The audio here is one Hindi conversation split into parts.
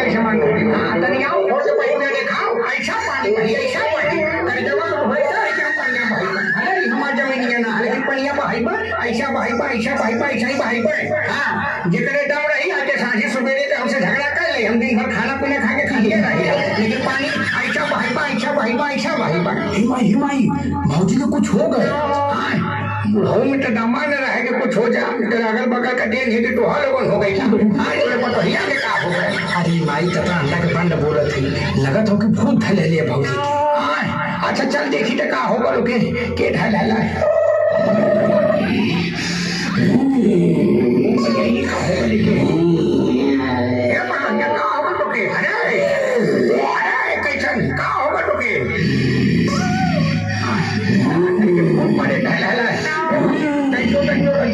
कैसे मान करती हां तनिया खोल के भाई ने खाओ ऐसा पानी भाई ऐसा पानी कर जब तो होय तो ऐसा पानी भाई अरे हमार जमीनिया ना लेकिन पानी भाई बा ऐसा भाई बा ऐसा भाई बा ऐसा ही भाई बा हां जेकरे दम रही आज सांझे सवेरे के हमसे झगड़ा कर ले हम दिन भर खाना पीना खा के खाइए रही लेकिन पानी ऐसा भाई बा ऐसा भाई बा ऐसा भाई बा हिमाई भौजी को कुछ हो गए बुढ़ाऊ में तो दामा न रहे कि कुछ हो जाए तेरा अगल बगल का डेन है कि तो हर लोगन हो गई आज तेरे पता हिया के का हो गए अरे माई तथा अंडा के बंड बोलत थी लगत हो कि भूत धले ले भौजी की अच्छा चल देखी तो का होगा लोग के ढाला ला यही का होगा लेकिन ये पता क्या का होगा तो के अरे कैसन का होगा तो के बड़े ढाला ला जो तनी बाबा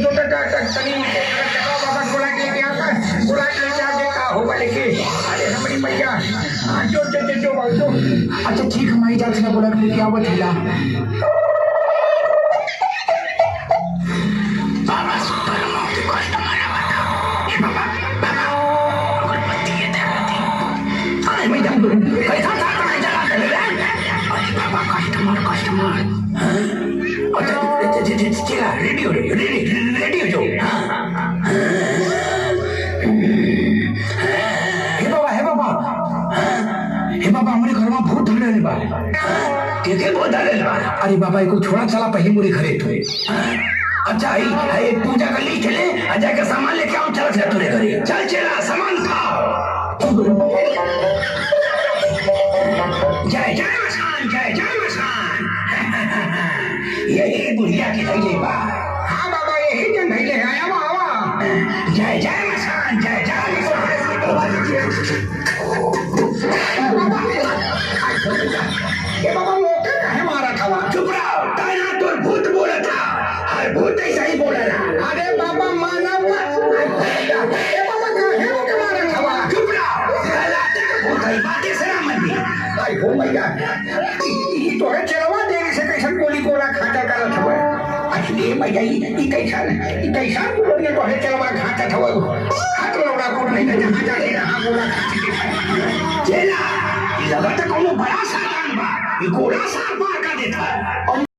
गोला के क्या कर गोला के जाके का होगा लेकिन अरे हमारी मैया जो अच्छा ठीक है माई जात ने बोला कि क्या बतला बाबा सुपर मौत कस्टमर बताओ हे बाबा बाबा अगरबत्ती है धरती अरे मैं जान कैसा था मैं जला दे अरे बाबा कस्टमर अच्छा चला रेडियो जो हे बाबा हमारे घर में भूत धरे बा के भूत धरे बा अरे बाबा एको छोड़ा चला पहले मुरे घरे तो अच्छा है पूजा कर ली चले अजय का सामान लेके आओ चल चल तुरे घरे चल चला सामान खाओ जय जय मसान यही बुढ़िया की धैले बा हाँ बाबा यही जन धैले आया बाबा जय जय मसान ये बाबा मोटे काहे मारा था चुप रहो ताना तो भूत बोला था हर भूत ऐसा ही बोला था अरे बाबा मानव ये बाबा काहे मोटे मारा था चुप रहो गलत भूत है बातें से ना मत आई हो मैया ये तो है चलवा देरी से कैसे गोली गोला खाता करत हुआ असली मैया ये कैसा बोलिए तो है चलवा खाता था हाथ लोड़ा को नहीं था जहां जाके रहा गोला खाता चला ये लगा तो कोनो बड़ा सामान बा ये गोला सार पार कर देता